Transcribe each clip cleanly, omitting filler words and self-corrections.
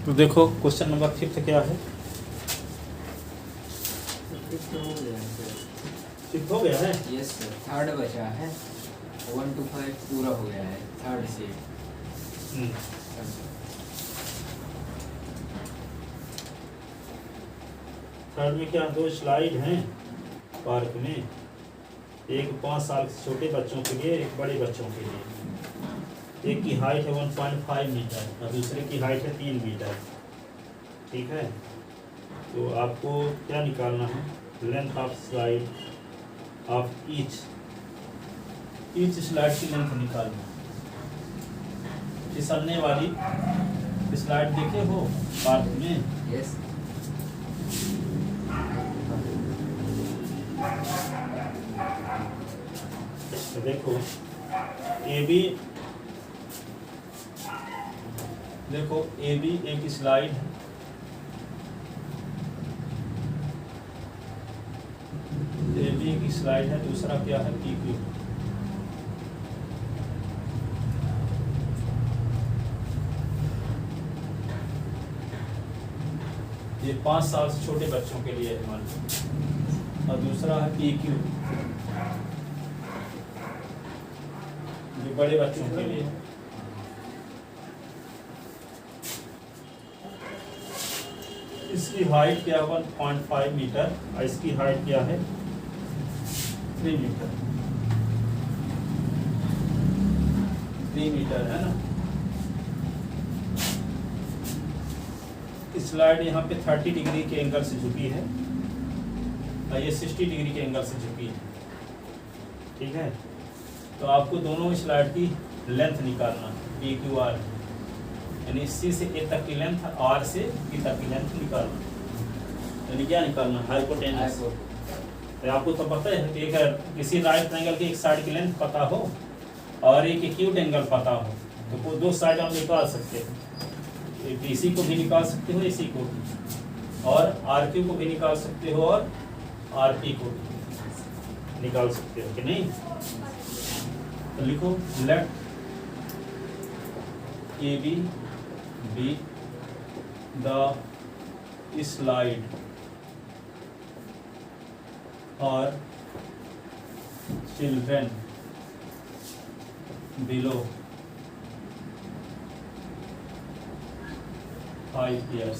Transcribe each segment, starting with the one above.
तो देखो question number 5 क्या है। शिफ्ट हो गया है। यस सर, थर्ड बचा है। 1 to 5 पूरा हो गया है थर्ड से। थर्ड में क्या 2 स्लाइड हैं पार्क में, एक 5 साल से छोटे बच्चों के लिए, एक बड़े बच्चों के लिए। एक की हाइट है 1.5 मीटर और दूसरे की हाइट है 3 मीटर। ठीक है, तो आपको क्या निकालना है, length of slide of each slide की लेंथ निकालना। फिसलने वाली स्लाइड देखे हो पार्क में? यस। तो देखो ए बी एक स्लाइड है। ए बी एक स्लाइड है, दूसरा क्या है पी क्यू। ये 5 साल से छोटे बच्चों के लिए है मान लो, और दूसरा है पी क्यू जो बड़े बच्चों के लिए है। इसकी हाइट क्या है 1.5 मीटर और इसकी हाइट क्या है 3 मीटर। 3 मीटर है ना। स्लाइड यहाँ पे 30 डिग्री के एंगल से झुकी है और ये 60 डिग्री के एंगल से झुकी है। ठीक है, तो आपको दोनों स्लाइड की लेंथ निकालना है, पी क्यू आर, यानी सी से ए तक की लेंथ, आर से ई तक की लेंथ निकालना। यानी क्या निकालना, हाइपोटेनस। तो आपको तो पता है कि अगर किसी राइट ट्रायंगल की एक साइड की लेंथ पता हो और एक एक्यूट एंगल पता हो तो वो 2 साइड हम निकाल सकते हैं। इसी को भी निकाल सकते हो, इसी को भी, और आर क्यू को भी निकाल सकते हो और आर पी को भी निकाल सकते हो कि नहीं। तो लिखो let A B be the slide और children below 5 years.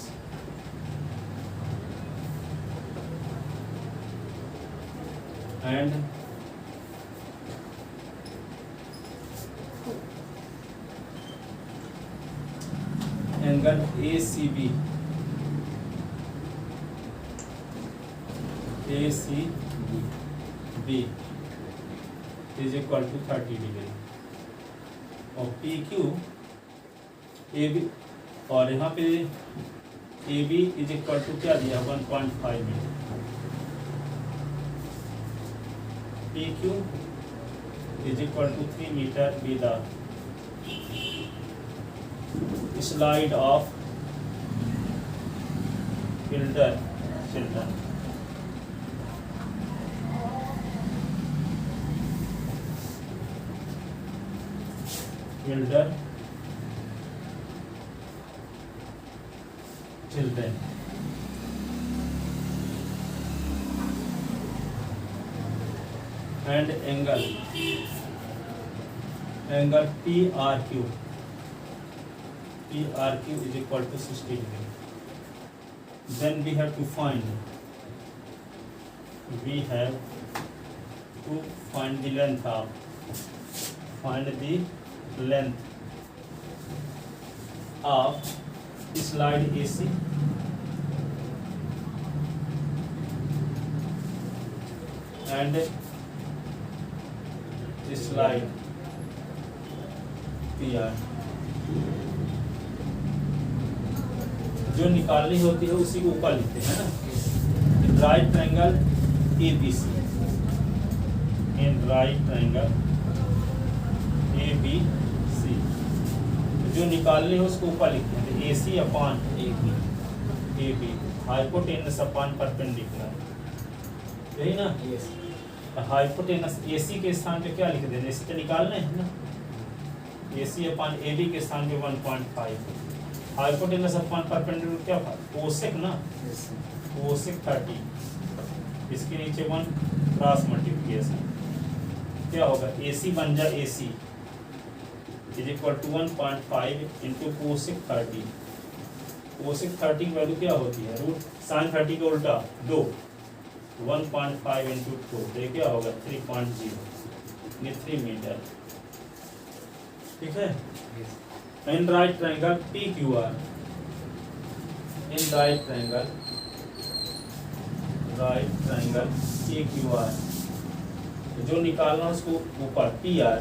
And angle ACB is equal to 30 degree और PQ AB और यहाँ पे A B is equal to क्या दिया 1.5 metre. P Q is equal to 3 metre with the slide of children and angle PRQ is equal to 60 degree. Then we have to find the length of slide AC and slide PR। जो निकालनी होती है उसी को ऊपर लिखते हैं ना। राइट ट्रायंगल ABC, इन राइट ट्रायंगल ABC जो निकालनी है उसको ऊपर लिखते हैं। AC upon AB, hypotenuse upon perpendicular, यही ना। यस। हाइपोटेनस AC के स्थान पे क्या लिख देना, इसे तो निकालना है ना। AC अपॉन AB के स्थान पे 1.5 हाइपोटेनस अपॉन परपेंडिकुलर क्या था, कोसेक ना, यस कोसेक 30, इसके नीचे 1 क्रॉस मल्टीप्लिकेशन, क्या होगा, AC बन जा AC is equal to 1.5 into cosec 30। Cosec 30 की वैल्यू क्या होती है, रूट साइन 30 का उल्टा 2, 1.5 इंटू 2, तो ये क्या होगा 3.0, ये 3 मीटर। ठीक है, yes in right triangle PQR, in right triangle PQR, जो निकालना है उसको ऊपर PR,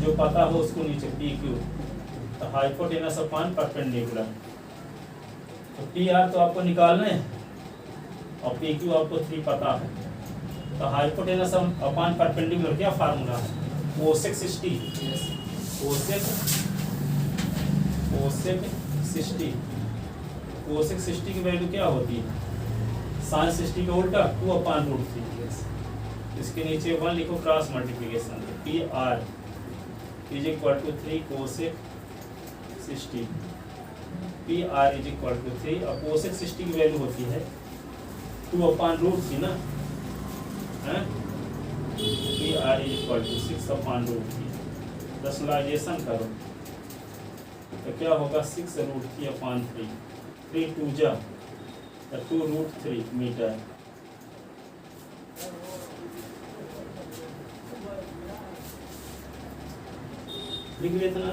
जो पता हो उसको नीचे PQ, तो हाइपोटेनस अपॉन परपेंडिकुलर, तो PR तो आपको निकालना है और PQ आपको 3 पता है, तो हाइपोटेनस अपॉन परपेंडिकुलर क्या फार्मूला है, कोसेक 60, यस कोसेक 60 की वैल्यू क्या होती है, साइन 60 का उल्टा 2/√3, यस इसके नीचे 1 लिखो cross multiplication, PR is equal to 3 cosec 60, PR is equal to 3, और कोसेक 60 की वैल्यू होती है 2/√3 ना, हैं, PR is equal to 6/√3, rationalisation करो तो क्या होगा 6√3/3, 3 2 जा 2√3 मीटर। लिख लेते ना,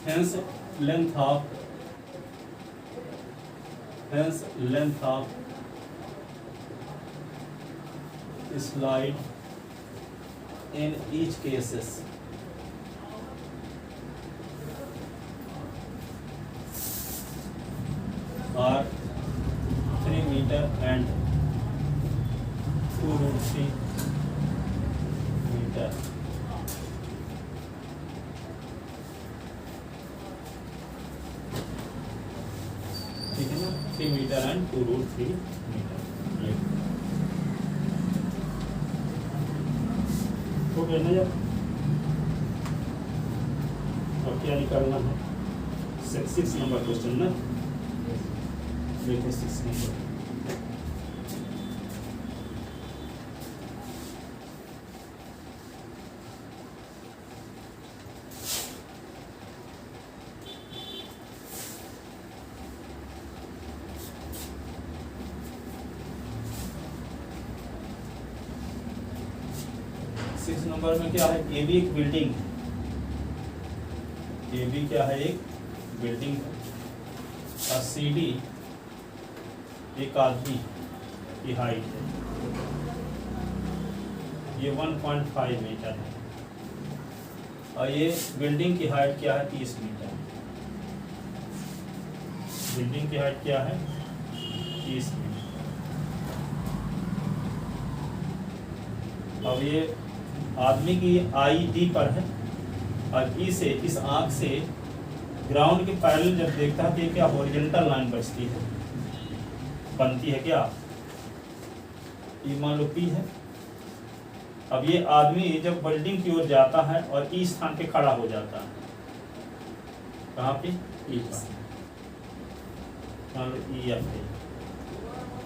hence length of slide in each cases are 3 meter and 2√3 meter। ठीक है ना, 3 मीटर एंड 2√3 मीटर। तो कहना जब अब क्या निकालना है, 6 नंबर क्वेश्चन ना, देखो 6 नंबर, नंबर में क्या है, AB एक बिल्डिंग, AB क्या है, एक बिल्डिंग है, और CD एक आदमी की हाइट है, ये 1.5 मीटर है, और ये बिल्डिंग की हाइट क्या है 30 मीटर, बिल्डिंग की हाइट क्या है 30 मीटर। अब ये आदमी की ID पर है, और E से, इस आंख से ग्राउंड के पैरेलल जब देखता है तो ये क्या हॉरिजॉन्टल लाइन बनती है क्या, ये मान लो P है। अब ये आदमी जब बिल्डिंग की ओर जाता है और E स्थान पे खड़ा हो जाता है, कहाँ पे, E पर, मान लो E है,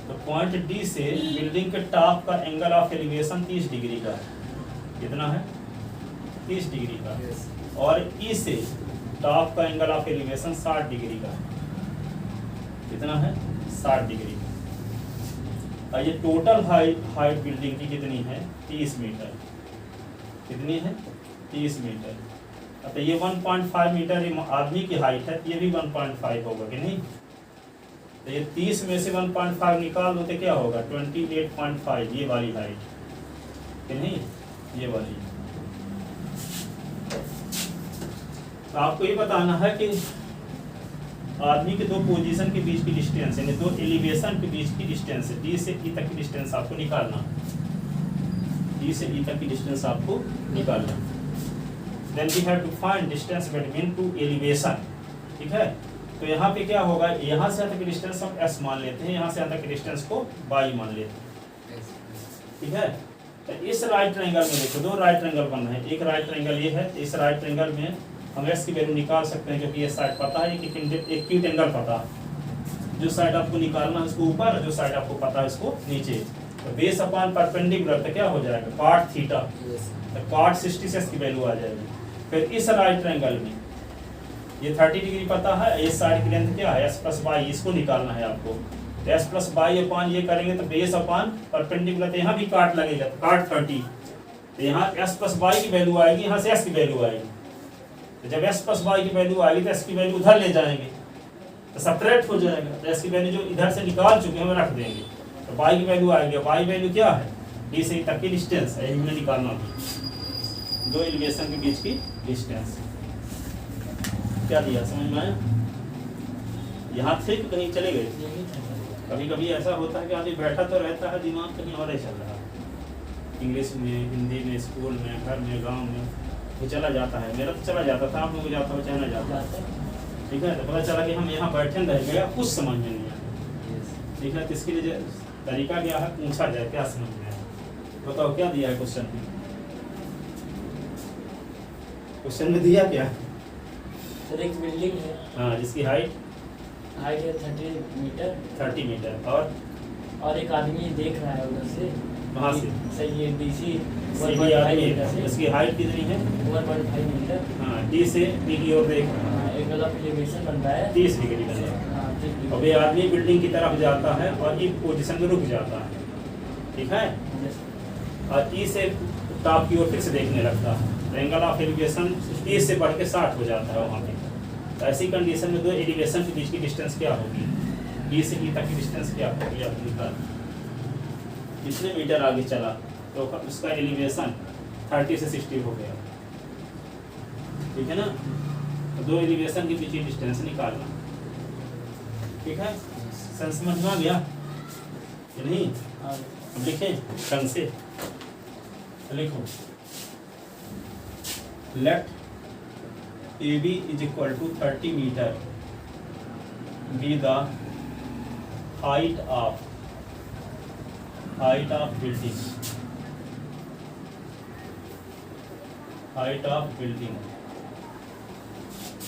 तो पॉइंट D से बिल्डिंग के टॉप का एंगल ऑफ एलिवेशन 30 डिग्री का है, कितना है 30 डिग्री का, यस और E से टॉप का एंगल ऑफ एलिवेशन 60 डिग्री का है, कितना है 60 डिग्री। और ये टोटल हाइट बिल्डिंग की कितनी है 30 मीटर, कितनी है 30 मीटर। तो ये 1.5 मीटर आदमी की हाइट है, ये भी 1.5 होगा कि नहीं, तो ये 30 में से 1.5 निकाल दो तो क्या होगा 28.5, ये वाली हाइट कि नहीं, ये वाली। तो आपको ये बताना है कि आदमी के दो पोजीशन के बीच की डिस्टेंस, यानी दो एलिवेशन के बीच की डिस्टेंस, D से E तक की डिस्टेंस आपको निकालना, D से E तक की डिस्टेंस आपको निकालना। Then we have to find distance between two elevation, ठीक है। तो यहाँ पे क्या होगा, यहाँ से यहाँ तक डिस्टेंस हम s मान लेते हैं, यहाँ से यहाँ तक डिस्टेंस को y मान लेते हैं, ठीक है। तो इस राइट ट्रायंगल में देखो दो राइट ट्रायंगल बन रहे हैं, एक राइट ट्रायंगल ये है, इस राइट ट्रायंगल में हम s की वैल्यू निकाल सकते हैं क्योंकि ये साइड पता है, एक एक्यूट एंगल पता है, जो साइड आपको निकालना है उसको ऊपर, जो साइड आपको पता है उसको नीचे। तो बेस अपॉन परपेंडिकुलर तो क्या हो जाएगा cot थीटा, तो cot 60 से इसकी वैल्यू आ जाएगी। फिर इस राइट ट्रायंगल में ये 30 डिग्री पता है, ये साइड की लेंथ क्या है s प्लस वाई, इसको निकालना है आपको। तो s प्लस वाई अपॉन ये करेंगे तो बेस अपॉन परपेंडिकुलर, तो यहाँ भी काट लगेगा, तो काट 30, तो यहाँ s प्लस वाई की वैल्यू आएगी, यहाँ से s की वैल्यू आएगी। तो जब s प्लस वाई की वैल्यू आएगी तो s की वैल्यू उधर ले जाएंगे तो सेपरेट हो जाएगा, तो s की वैल्यू जो इधर से निकाल चुके हैं रख देंगे, तो y की वैल्यू आएगी। y वैल्यू क्या है, d से तक की डिस्टेंस है, हमें निकालना है, दो एलिवेशन के बीच की डिस्टेंस। क्या दिया समझ में आया? यहाँ थे कि कहीं चले गए? कभी कभी ऐसा होता है कि आदमी बैठा तो रहता है, दिमाग कहीं और ही चल रहा है, इंग्लिश में, हिंदी में, स्कूल में, घर में, गांव में, वो चला जाता है। मेरा तो चला जाता था, आप लोगों को जाता हो चाहे ना जाता, ठीक है। तो पता चला कि हम यहाँ बैठे रह गया, कुछ समझ में नहीं आया, ठीक है। तो इसके लिए तरीका क्या है, पूछा जाए क्या समझ में आया, बताओ क्या दिया है क्वेश्चन में? क्वेश्चन में दिया क्या? सर एक बिल्डिंग है, हाँ, जिसकी हाइट हाइट है 30 मीटर, 30 मीटर, और एक आदमी देख रहा है उधर से, वहाँ से सही है DC सीधी आदमी है, इसकी हाइट कितनी है? 1.5 मीटर। हाँ, डी से बी की ओर देख रहा है, एक गलत एलिवेशन बन रहा है 30 डिग्री बन रहा है। हाँ, 30 डिग्री। अब ये आदमी बिल्डिंग की तरफ जाता है और ई पोजीशन में रुक जाता है, ठीक है, और ई से टॉप की ओर फिर से देखने लगता है, तो एंगल ऑफ एलिवेशन 30 से बढ़ के 60 हो जाता है वहाँ पे। तो ऐसी कंडीशन में दो एलिवेशन के बीच की डिस्टेंस क्या होगी, बी से ई तक की डिस्टेंस क्या होगी, आप निकाल। कितने मीटर आगे चला तो उसका एलिवेशन 30 से 60 हो गया, ठीक है ना। तो दो एलिवेशन के बीच की डिस्टेंस निकालना, ठीक है। सेंस समझ में आ गया कि नहीं? अब लिखें ढंग से, लिखो late AB is equal to 30 meter be the height of building,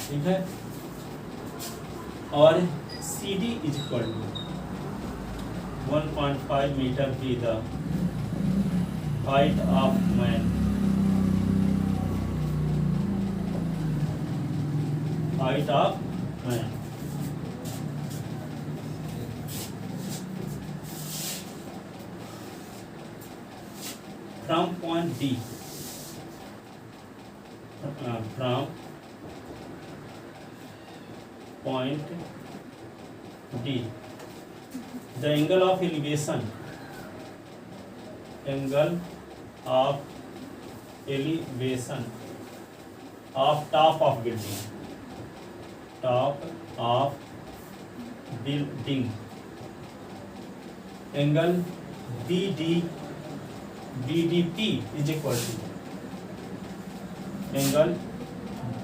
ठीक है। और CD is equal to 1.5 meter be the height of man, height of man। From point D, from point D, the angle of elevation of top of building, angle BDP is equal to angle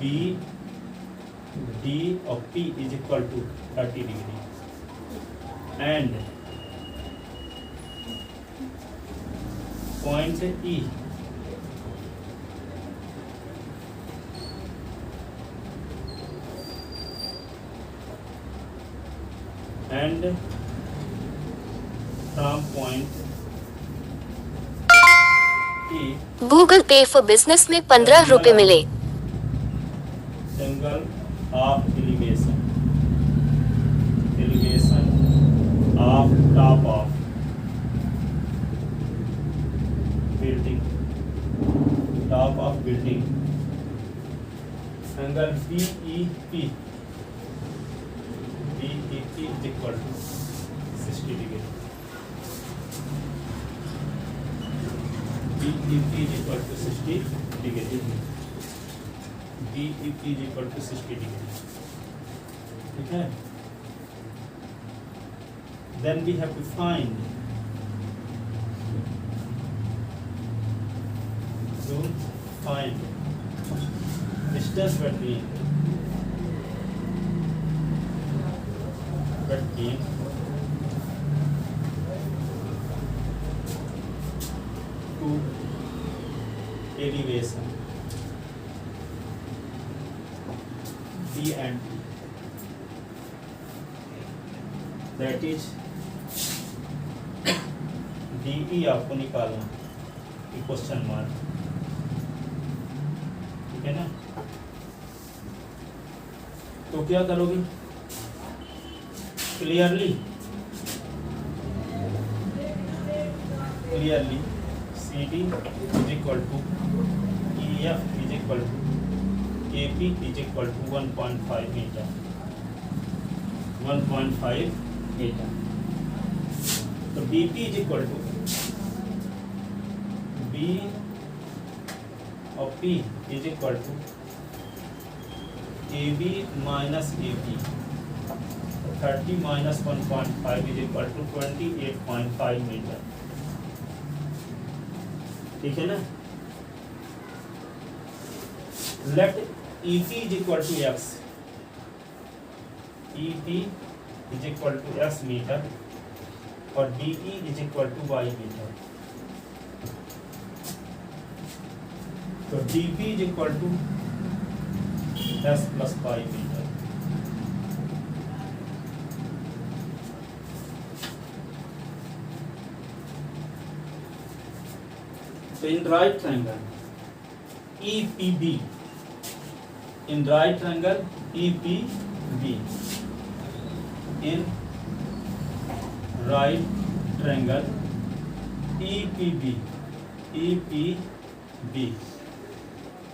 BD of P is equal to 30 degree, and point E and from point E Google पे for business में 15 रुपए मिले। angle of elevation of top of building, angle BEP is equal to 60 degree, BEP is equal to 60 degree, BEP is equal to 60 degree, ठीक है। Then we have to find distance between 13 to elevation D and T, that is DE आपको निकालना, question mark, ठीक है ना। तो क्या करोगे, clearly CD is equal to EF is equal to AP is equal to 1.5 meter, 1.5 meter। तो BP is equal to B of P is equal to AB minus AP, 30 minus 1.5 is equal to 28.5 meter, ठीक है ना। Let EP is equal to X, EP is equal to X metre और DE is equal to Y metre. तो DP is equal to S plus Y metre. So in right triangle EPB, in right triangle EPB, in right triangle EPB,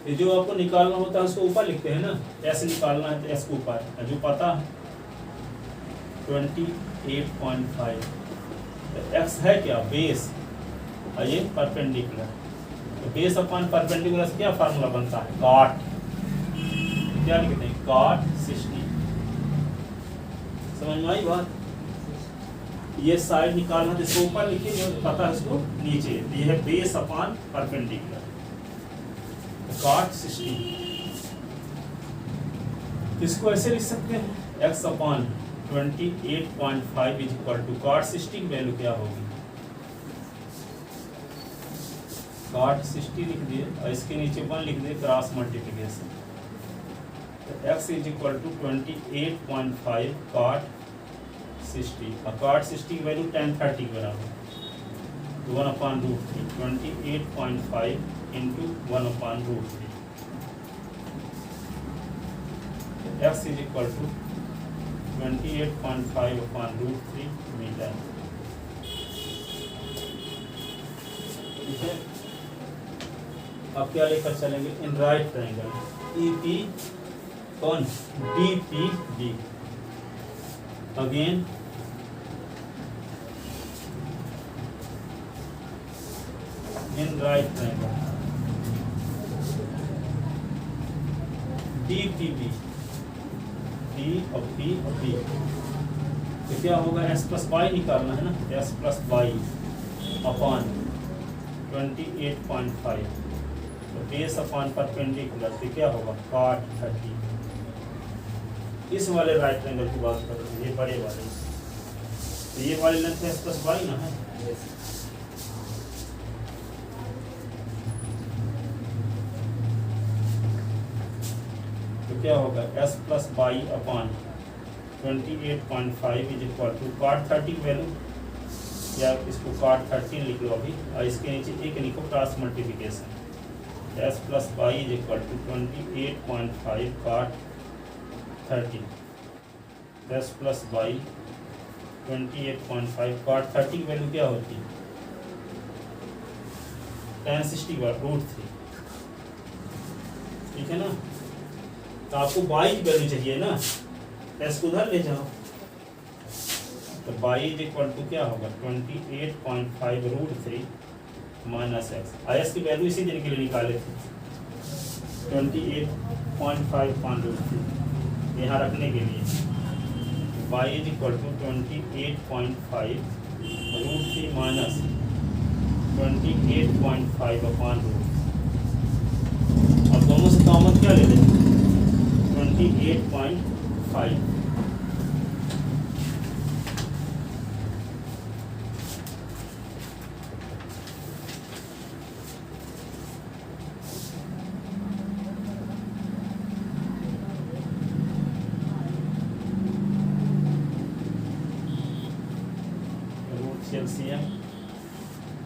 ये जो आपको निकालना होता है उसको ऊपर लिखते हैं ना, ऐसे निकालना है तो एस को ऊपर, जो पता 28.5, तो एक्स है क्या, बेस, और ये परपेंडिकुलर, तो बेस अपॉन परपेंडिकुलर से क्या फार्मूला बनता है, कॉट, क्या लिखते हैं, कॉट 60। समझ में आई बात। ये साइड निकालना तो इसको ऊपर लिखिए, जो पता है उसको नीचे, ये है बेस अपॉन परपेंडिकुलर, कॉट 60। इसको ऐसे लिख सकते हैं, x upon 28.5 is equal to cot 60 की वैल्यू क्या होगी, कॉट 60 लिख दिए और इसके नीचे 1 लिख दिए, क्रॉस मल्टीप्लिकेशन, तो x is equal to 28.5 cot 60, और कॉट 60 की वैल्यू tan 30 के बराबर, 1/√3, 28.5 into 1/√3, x is equal to 28.5/√3 metre, ठीक है। अब क्या लेकर चलेंगे, इन राइट ट्रायंगल EP कौन DPB, again in right triangle DPB, D और P और B, तो क्या होगा, S plus Y निकालना है ना, S plus Y अपॉन 28.5, तो बेस अपॉन परपेंडिकुलर, तो क्या होगा, कॉट 30। इस वाले राइट ट्रायंगल की बात कर रहे हैं, ये बड़े वाले, तो ये वाली लेंथ S plus Y ना है, क्या होगा, S plus Y upon 28.5 is equal to cot 30 की वैल्यू, या इसको कॉट 13 लिख लो अभी, और इसके नीचे एक लिखो cross multiplication, S plus Y is equal to 28.5 cot 30, S plus Y 28.5 cot 30 की वैल्यू क्या होती है, tan 60/√3, ठीक है ना। तो आपको y की वैल्यू चाहिए ना, s को उधर ले जाओ, तो y इज इक्वल टू क्या होगा, 28.5/√3 माइनस x, s की वैल्यू इसी दिन के लिए निकाले थे, 28.5/√3 यहाँ रखने के लिए, y is equal to 28.5/√3 minus 28.5/√3। अब दोनों से कॉमन क्या ले लें, 28.5, cm,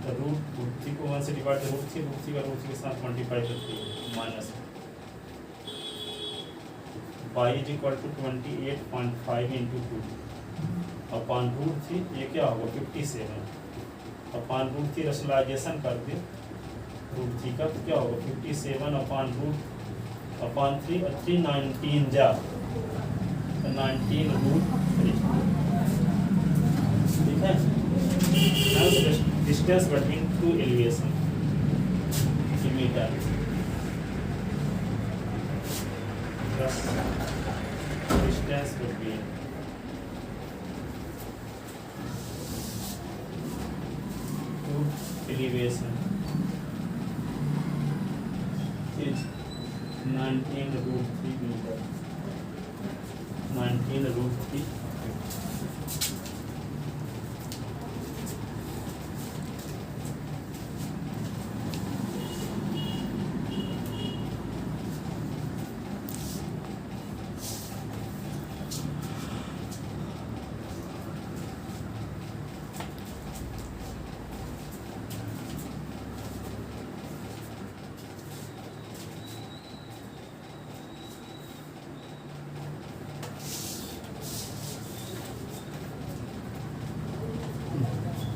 तो √3 को 1 से डिवाइड कर √3 का √3 के साथ मल्टीप्लाई करते हैं minus y is equal to 28.5 into 2 upon √3, ये क्या होगा 57 अपॉन √3, रैशनलाइजेशन कर दे √3 का तो क्या होगा 57 अपॉन 3 और 3 19 जा तो 19 √3, ठीक है। Distance between two elevation metre, distance between two elevation is 19 √3 meter, 19 √3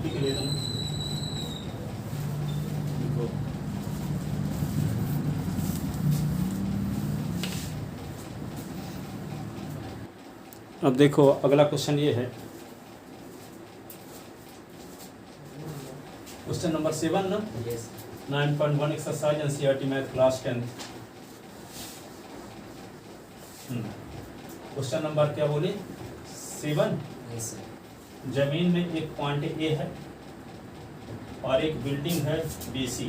ठीक है। देखो अब देखो अगला क्वेश्चन ये है, क्वेश्चन नंबर 7 ना, yes 9.1 exercise NCERT math class 10। Question number क्या बोले 7। Yes sir. जमीन में एक पॉइंट ए है और एक बिल्डिंग है बीसी,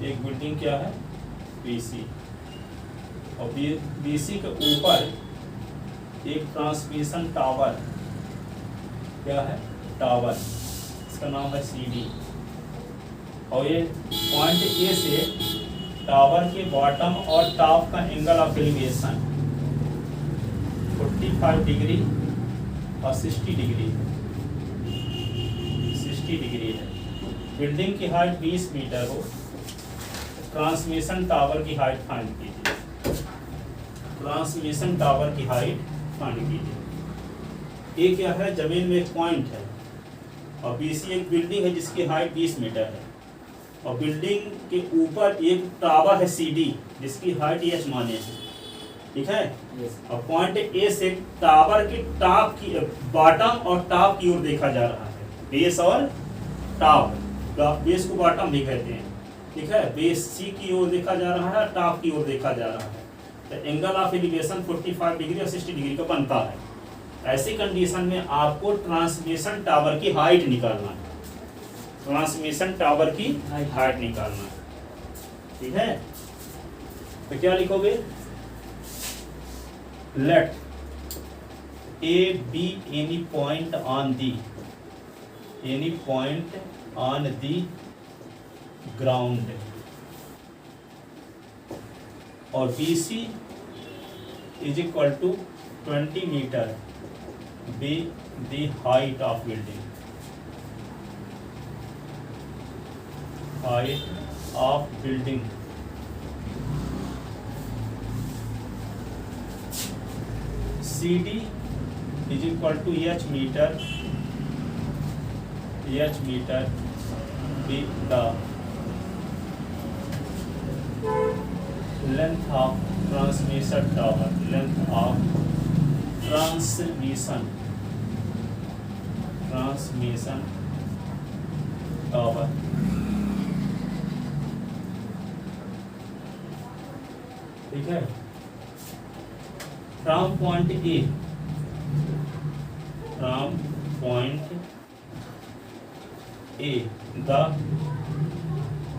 एक बिल्डिंग क्या है बीसी, और बीसी के ऊपर एक ट्रांसमिशन टावर क्या है टावर, इसका नाम है सीडी, और ये पॉइंट ए से टावर के बॉटम और टॉप का एंगल ऑफ एलिवेशन 45 डिग्री और 60 डिग्री है। बिल्डिंग की हाइट 20 मीटर हो, ट्रांसमिशन टावर की हाइट फाइंड कीजिए, ट्रांसमिशन टावर की हाइट फाइंड कीजिए। ये क्या है जमीन में एक पॉइंट है और बीसी एक बिल्डिंग है जिसकी हाइट 20 मीटर है, और बिल्डिंग के ऊपर एक टावर है सीडी जिसकी हाइट एच माने है, ठीक है। यस और पॉइंट ए से टावर के टॉप की बॉटम और टॉप की ओर देखा जा रहा है, बेस और टॉप, बेस को बॉटम भी कहते हैं, ठीक है। बेस सी की ओर देखा जा रहा है, टॉप की ओर देखा जा रहा है, तो एंगल ऑफ एलिवेशन 45 डिग्री और 60 डिग्री का बनता है। ऐसी कंडीशन में आपको ट्रांसमिशन टावर की हाइट निकालना है, ट्रांसमिशन टावर की हाइट निकालना है, ठीक है। तो क्या लिखोगे, let A be any point on the ground और BC is equal to 20 meter be the height of building, height of building CD is equal to H meter be the length of transmission tower, length of transmission tower, ठीक है। From point A, the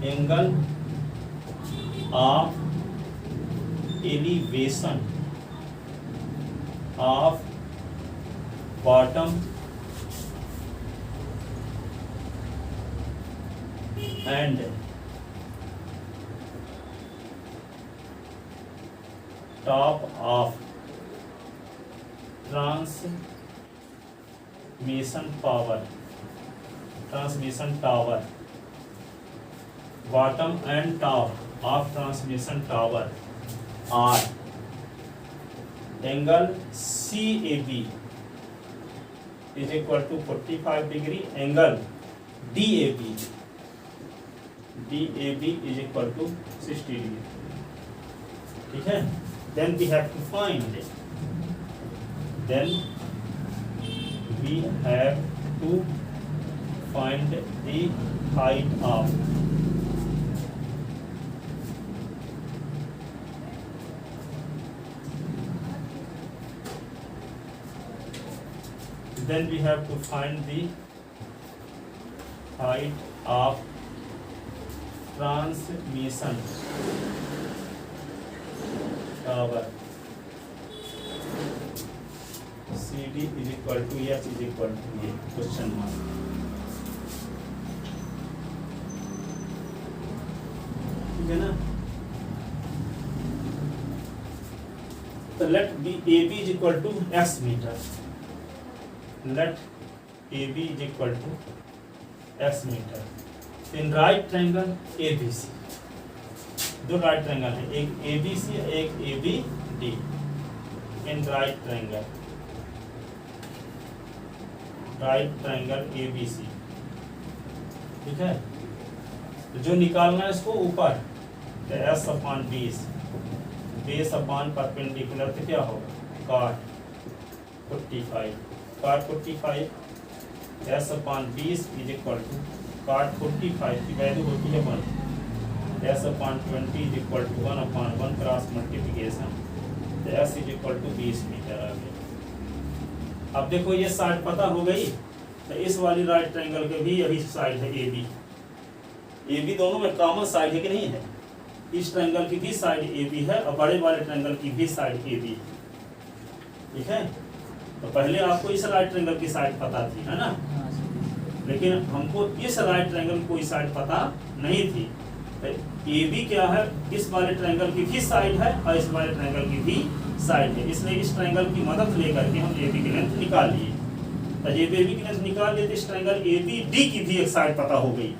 angle of elevation of bottom and top of transmission tower, bottom and top of transmission tower are angle CAB is equal to 45 degree, angle DAB is equal to 60 degree. ठीक है? Then we have to find the height of transmission tower. CD is equal to H is equal to A, question mark. ठीक है ना? तो let AB is equal to X meter. Let AB is equal to X meter. In right triangle ABC, दो right triangle है, एक ABC एक ABD. In right triangle ABC, ठीक है? तो जो निकालना है इसको ऊपर, तो S/20 बेस अपॉन परपेंडिकुलर तो क्या होगा? cot 45 S/20 is equal to cot 45 की वैल्यू होती है 1, S/20 is equal to 1/1 cross multiplication, तो S is equal to 20 metre आ गया। अब देखो ये साइड पता हो गई, तो इस वाली राइट ट्रायंगल के भी यही साइड है AB दोनों में कॉमन साइड है कि नहीं है? इस ट्रायंगल की भी साइड AB है और बड़े वाले ट्रायंगल की भी साइड AB है, ठीक है? तो पहले आपको इस राइट ट्रायंगल की साइड पता थी, है ना? लेकिन हमको इस राइट ट्रायंगल की कोई साइड पता नहीं थी। तो AB क्या है? इस वाले ट्रायंगल की भी साइड है और इस वाले ट्रायंगल की भी साइड है, इसलिए इस ट्रायंगल की मदद लेकर के हम AB की लेंथ निकाल लिए। तो जब AB की लेंथ निकाल लिए तो इस ट्रायंगल ABD की भी एक साइड पता हो गई।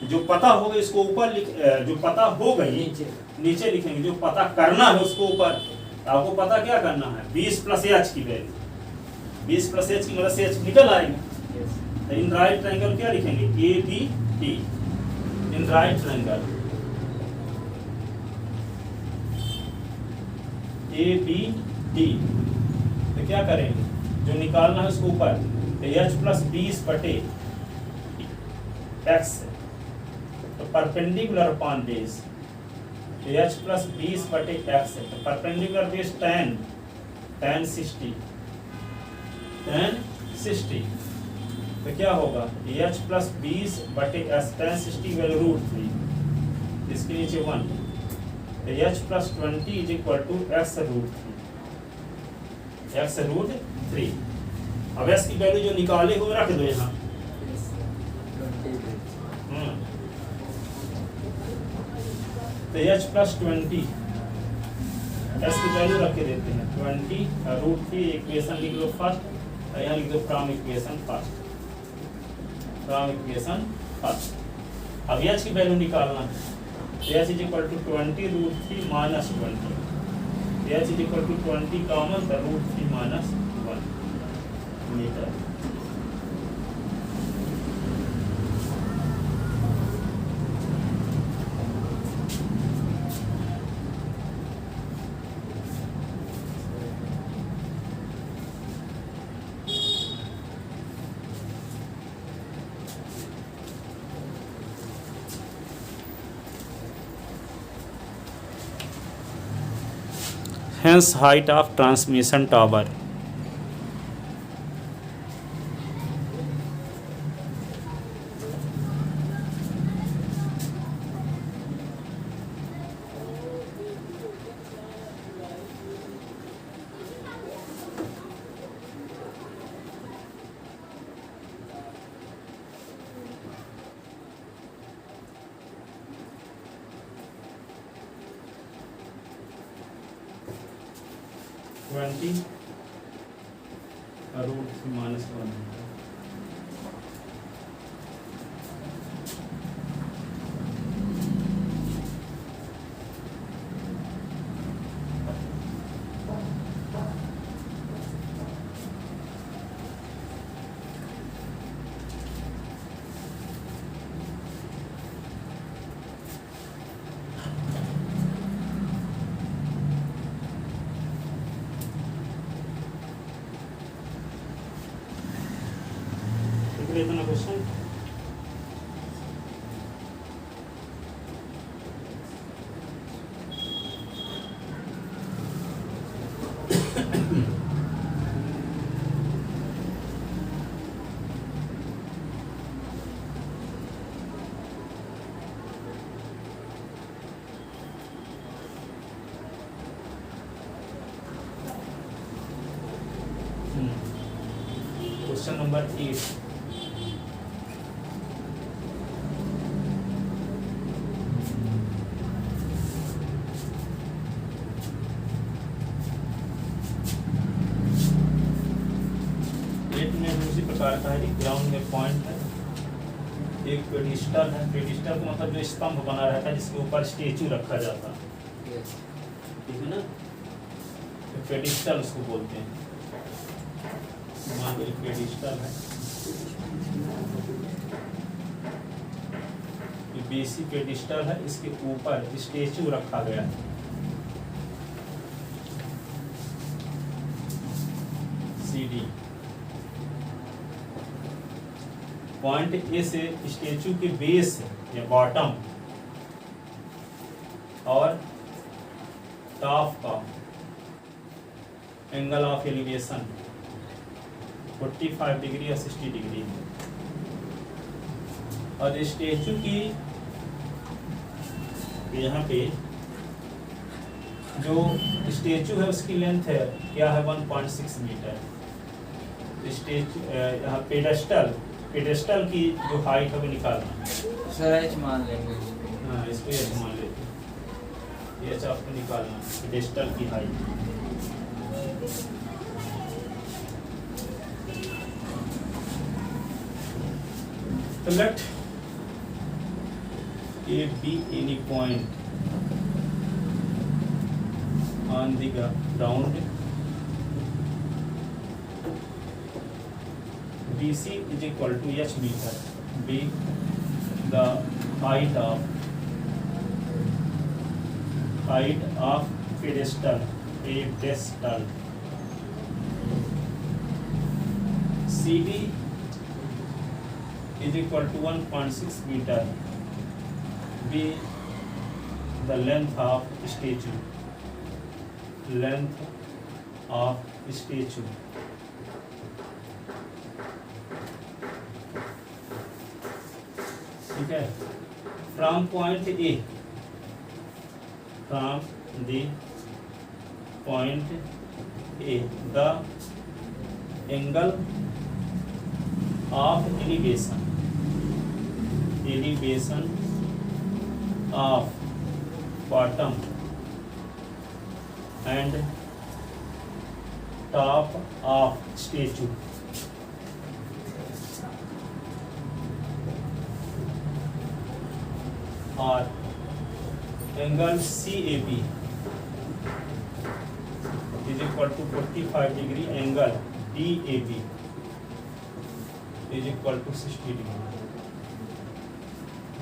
जो पता हो गई इसको ऊपर जो पता हो गई नीचे लिखेंगे, जो पता करना है उसको ऊपर। आपको पता क्या करना है? 20 प्लस H की वैल्यू, 20 प्लस H की मदद से H निकल आएगा। तो इन राइट ट्रायंगल क्या लिखेंगे? ABD। In right triangle ABD तो क्या करेंगे? जो निकालना है उसको ऊपर, तो H+20/x, तो परपेंडिकुलर अपॉन बेस, तो H+20/x है, तो परपेंडिकुलर बेस tan 60, तो क्या होगा? H+20/s, tan 60 वैल्यू √3, इसके नीचे 1, तो H+20 is equal to x√3। अब s की वैल्यू जो निकाले हो रख दो यहाँ, तो H+20 s की वैल्यू रख के देते हैं 20√3, इक्वेशन लिख लो फर्स्ट, और यहाँ लिख दो फ्रॉम इक्वेशन फर्स्ट। अब h की वैल्यू निकालना है, h is equal to 20√3 minus 20, h is equal to 20 common, तो √3 minus 1 metre. Hence height of transmission tower. √3 - 1। इतना क्वेश्चन क्वेश्चन नंबर 8। प्रकार का है कि ग्राउंड में पॉइंट है, एक पेडिस्टल है। पेडिस्टल का मतलब जो स्तंभ बना रहता है जिसके ऊपर स्टेचू रखा जाता है, ठीक है ना, तो पेडिस्टल उसको बोलते हैं। मान लो एक पेडिस्टल है, ये बेसी पेडिस्टल है, इसके ऊपर स्टेचू रखा गया है। CD पॉइंट ए से स्टेचू के बेस या बॉटम और टॉप का एंगल ऑफ एलिवेशन 45 डिग्री या 60 डिग्री है। और स्टेचू की यहाँ पे जो स्टेचू है उसकी लेंथ है क्या है 1.6 मीटर। स्टेचू यहाँ पेडेस्टल की जो हाइट है वो निकालना। सर एच मान लेंगे इसको। हाँ, इसको एच मान लेते हैं। एच आपको निकालना पेडेस्टल की height. Select A, B any point on the ground. BC is equal to h meter. B the height of pedestal. CD is equal to 1.6 meter. B the length of statue. ठीक है। From point A, from the point A the angle of elevation of bottom and top of statue और angle CAB is equal to 45 degree, angle DAB is equal to 60 degree.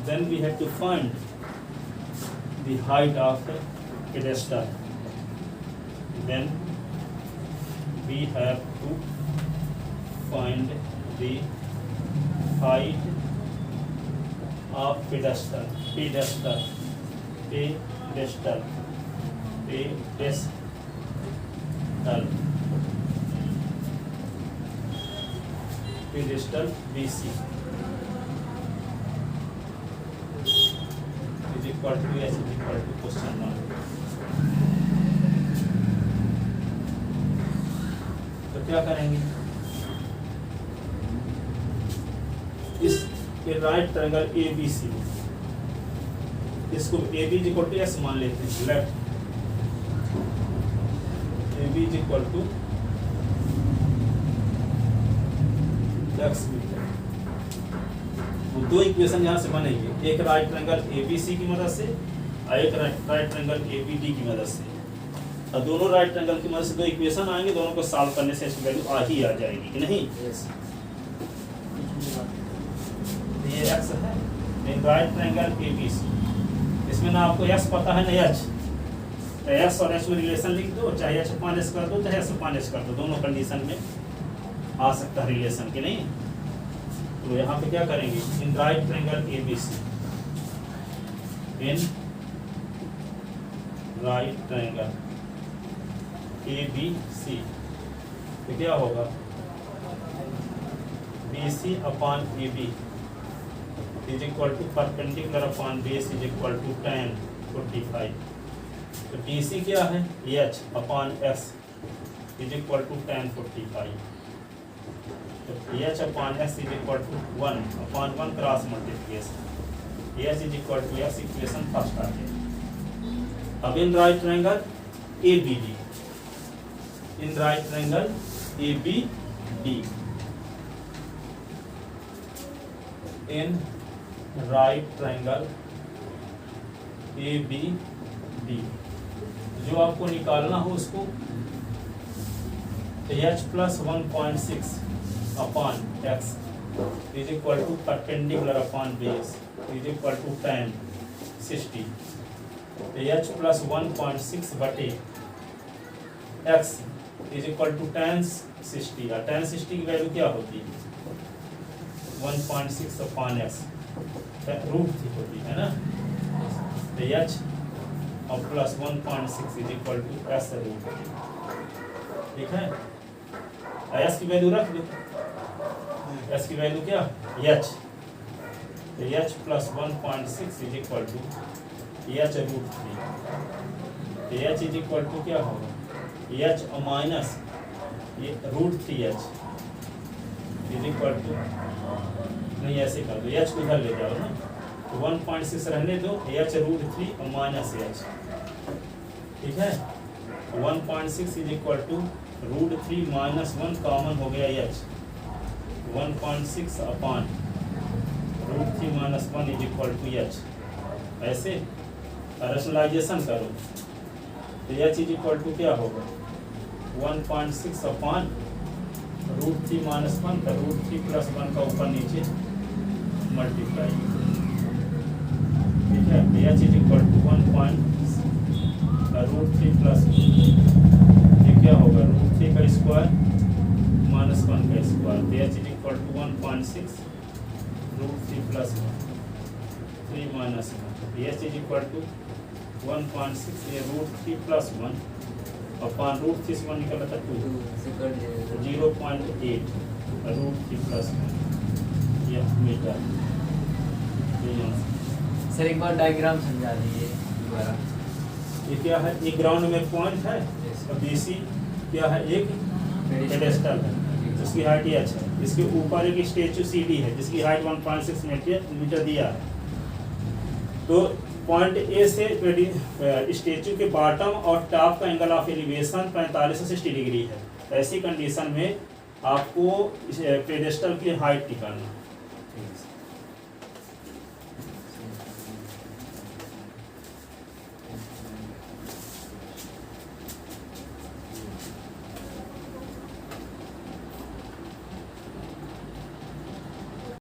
Then we have to find the height of the pedestal. Then we have to find the height of pedestal. Pedestal BC is equal to S is equal to question mark. तो क्या करेंगे, इस right triangle ABC इसको AB is equal to S मान लेते हैं। Left AB is equal to x metre. वो दो इक्वेशन यहाँ से बनेंगे, एक राइट ट्रायंगल एबीसी की मदद से और एक राइट ट्रायंगल एबीडी की मदद से। और दोनों राइट ट्रायंगल की मदद से दो इक्वेशन आएंगे, दोनों को सॉल्व करने से इसकी वैल्यू आ ही आ जाएगी कि नहीं। यस ये एक्स है इन राइट ट्रायंगल एबीसी, इसमें ना आपको एक्स पता है ना एच, तो एक्स और एच में रिलेशन लिख दो, चाहे एच अपान एच कर दो चाहे एस अपान एच कर दो, दोनों कंडीशन में आ सकता है रिलेशन कि नहीं। तो यहाँ पे क्या करेंगे, in right triangle ABC, in right triangle ABC, तो क्या होगा BC upon AB is equal to perpendicular upon base is equal to tan 45। तो BC क्या है, H upon S is equal to tan 45। तो H upon S is equal to 1 अपॉन 1 cross multiplication, H is equal to S, equation first आ गया। अब in right triangle ABD, in right triangle ABD, in right triangle ABD, जो आपको निकालना हो उसको H plus 1.6 upon x is equal to perpendicular upon base is equal to tan 60। H plus 1.6 बटे x is equal to tan 60, और tan 60 की value क्या होती है 1.6 अपॉन x रूट थी होती है ना। तो H और plus 1.6 is equal to s root, ठीक है। s की वैल्यू रख दो, s की वैल्यू क्या h, तो h plus 1.6 is equal to h root 3। तो h इज इक्वल टू क्या होगा h माइनस ये root 3h is equal to, नहीं ऐसे कर दो, h को इधर ले जाओ ना, तो 1.6 रहने दो, h रूट 3 और माइनस h, ठीक है। 1.6 is equal to root 3 minus 1 common हो गया h, 1.6 upon root 3 minus 1 is equal to h, ऐसे रैशनलाइजेशन करो तो h इज इक्वल टू क्या होगा 1.6 अपॉन रूट 3 माइनस 1 का रूट 3 प्लस 1 का ऊपर नीचे मल्टीप्लाई, ठीक है। h is equal to 1 root 3 plus ये क्या होगा रूट 3 का स्क्वायर माइनस 1 का स्क्वायर, तो h is equal to 1.6 root 3 plus 1 3 minus 1, h is equal to 1.6 ये रूट 3 प्लस 1 अपॉन रूट 3 से 1 निकला था 2, 0.8 रूट 3 प्लस 1 ये मीटर। सर एक बार डायग्राम समझा दीजिए दोबारा। ये क्या है, एक ग्राउंड में पॉइंट है और BC क्या है, एक पेडेस्टल है जिसकी हाइट h है, इसके ऊपर एक स्टेचू CD है जिसकी हाइट 1.6 मीटर दिया है। तो पॉइंट A से स्टेचू के बॉटम और टॉप का एंगल ऑफ एलिवेशन 45 से 60 डिग्री है। ऐसी कंडीशन में आपको पेडेस्टल की हाइट निकालना,